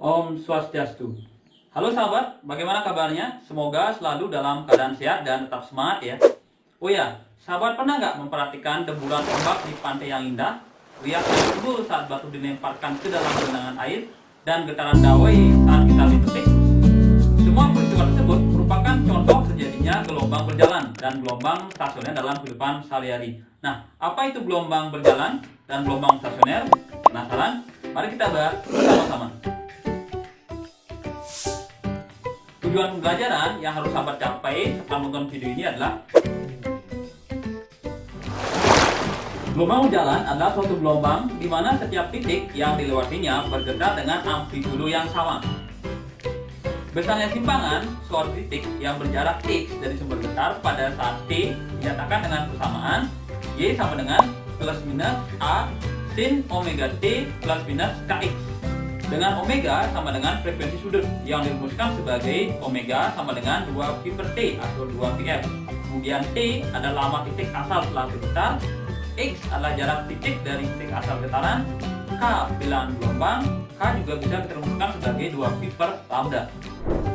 Om Swastiastu. Halo sahabat, bagaimana kabarnya? Semoga selalu dalam keadaan sehat dan tetap semangat ya. Oh ya, sahabat pernah nggak memperhatikan deburan ombak di pantai yang indah? Riak timbul saat batu dilemparkan ke dalam genangan air dan getaran dawai saat kita dipetik. Semua peristiwa tersebut merupakan contoh terjadinya gelombang berjalan dan gelombang stasioner dalam kehidupan sehari-hari. Nah, apa itu gelombang berjalan dan gelombang stasioner? Penasaran? Mari kita bahas bersama-sama. Tujuan pembelajaran yang harus sahabat capai setelah menonton video ini adalah gelombang berjalan adalah suatu gelombang di mana setiap titik yang dilewatinya bergetar dengan amplitudo yang sama. Besarnya simpangan suatu titik yang berjarak x dari sumber getar pada saat t dinyatakan dengan persamaan y sama dengan plus minus a sin omega t plus minus kx. Dengan omega sama dengan frekuensi sudut yang dirumuskan sebagai omega sama dengan 2 pi per t atau 2 pf. Kemudian t adalah lama titik asal setelah bergetar, x adalah jarak titik dari titik asal getaran, k bilangan gelombang, k juga bisa kita rumuskan sebagai 2 pi per lambda.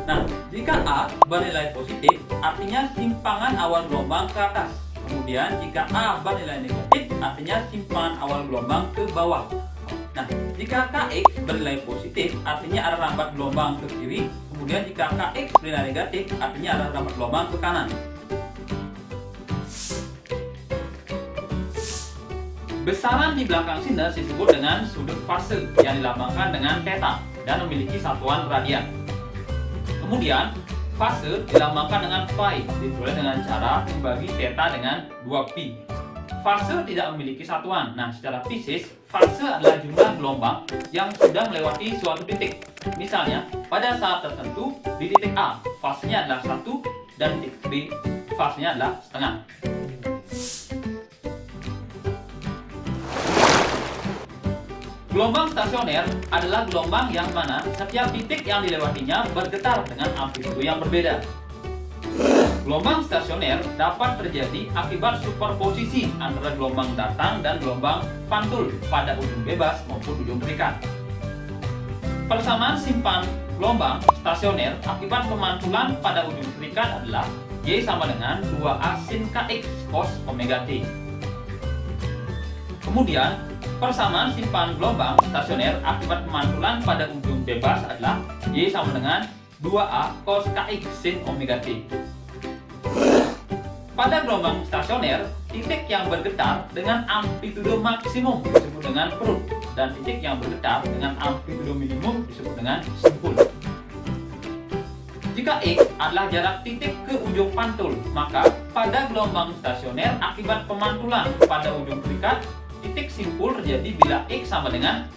Nah, jika a bernilai positif, artinya simpangan awal gelombang ke atas. Kemudian jika a bernilai negatif, artinya simpangan awal gelombang ke bawah. Nah, jika Kx bernilai positif, artinya arah rambat gelombang ke kiri. Kemudian jika Kx bernilai negatif, artinya arah rambat gelombang ke kanan. Besaran di belakang sinus disebut dengan sudut fase yang dilambangkan dengan theta dan memiliki satuan radian. Kemudian, fase dilambangkan dengan phi, diperoleh dengan cara membagi theta dengan 2pi. Fase tidak memiliki satuan. Nah, secara fisik, fase adalah jumlah gelombang yang sudah melewati suatu titik. Misalnya, pada saat tertentu di titik A, fasenya adalah 1 dan di titik B, fasenya adalah setengah. Gelombang stasioner adalah gelombang yang mana setiap titik yang dilewatinya bergetar dengan amplitudo yang berbeda. Gelombang stasioner dapat terjadi akibat superposisi antara gelombang datang dan gelombang pantul pada ujung bebas maupun ujung terikat. Persamaan simpan gelombang stasioner akibat pemantulan pada ujung terikat adalah Y sama dengan 2A sin Kx cos omega T. Kemudian, persamaan simpan gelombang stasioner akibat pemantulan pada ujung bebas adalah Y sama dengan 2A cos Kx sin omega T. Pada gelombang stasioner, titik yang bergetar dengan amplitudo maksimum disebut dengan perut dan titik yang bergetar dengan amplitudo minimum disebut dengan simpul. Jika X adalah jarak titik ke ujung pantul, maka pada gelombang stasioner akibat pemantulan pada ujung terikat, titik simpul terjadi bila X sama dengan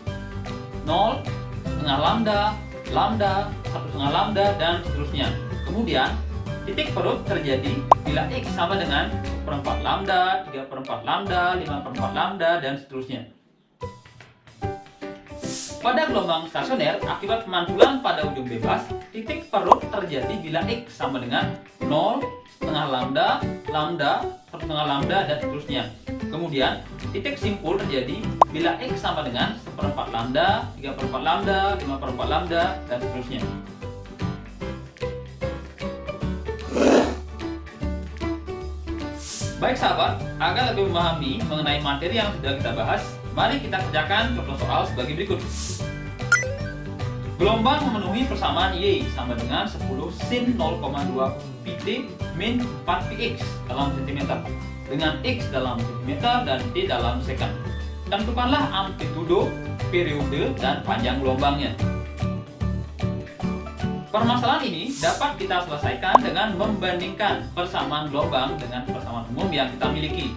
0, setengah lambda, lambda, 1,5 lambda, dan seterusnya. Kemudian, titik perut terjadi bila X sama dengan 1/4 lambda, 3/4 lambda, 5/4 lambda, dan seterusnya. Pada gelombang stasioner, akibat pemantulan pada ujung bebas, titik perut terjadi bila X sama dengan 0, setengah lambda, lambda, 1,5 lambda, dan seterusnya. Kemudian, titik simpul terjadi bila X sama dengan 1/4 lambda, 3/4 lambda, 5/4 lambda, dan seterusnya. Baik sahabat, agar lebih memahami mengenai materi yang sudah kita bahas, mari kita kerjakan contoh soal sebagai berikut. Gelombang memenuhi persamaan Y sama dengan 10 sin 0,2 pt min 4 px dalam cm, dengan x dalam cm dan t dalam second. Tentukanlah amplitudo, periode, dan panjang gelombangnya. Permasalahan ini dapat kita selesaikan dengan membandingkan persamaan gelombang dengan persamaan umum yang kita miliki.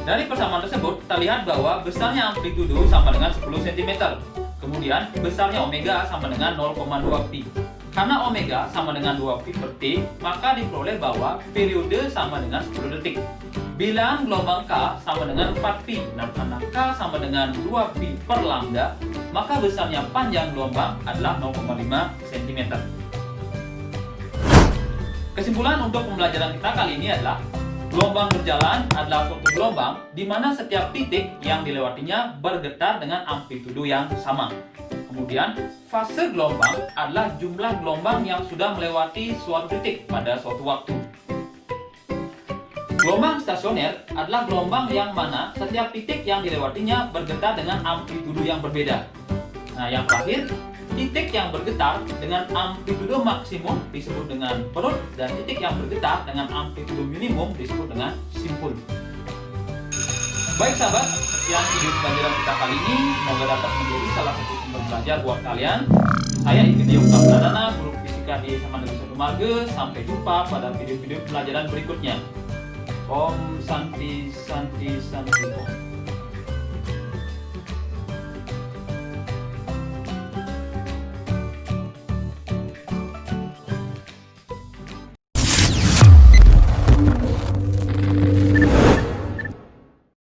Dari persamaan tersebut, kita lihat bahwa besarnya amplitudo sama dengan 10 cm. Kemudian, besarnya omega sama dengan 0,2 pi. Karena omega sama dengan 2 pi per t, maka diperoleh bahwa periode sama dengan 10 detik. Bilangan gelombang K sama dengan 4 pi. Nah, karena K sama dengan 2 pi per lambda, maka besarnya panjang gelombang adalah 0,5 cm. Kesimpulan untuk pembelajaran kita kali ini adalah gelombang berjalan adalah suatu gelombang di mana setiap titik yang dilewatinya bergetar dengan amplitudo yang sama. Kemudian, fase gelombang adalah jumlah gelombang yang sudah melewati suatu titik pada suatu waktu. Gelombang stasioner adalah gelombang yang mana setiap titik yang dilewatinya bergetar dengan amplitudo yang berbeda. Nah, yang terakhir, titik yang bergetar dengan amplitudo maksimum disebut dengan perut, dan titik yang bergetar dengan amplitudo minimum disebut dengan simpul. Baik sahabat, sekian video pelajaran kita kali ini. Semoga dapat menjadi salah satu sumber belajar buat kalian. Saya Iketio Pradana, guru fisika di SMA Negeri 1 Marge. Sampai jumpa pada video-video pelajaran berikutnya. Om Santi Santi Santi Om.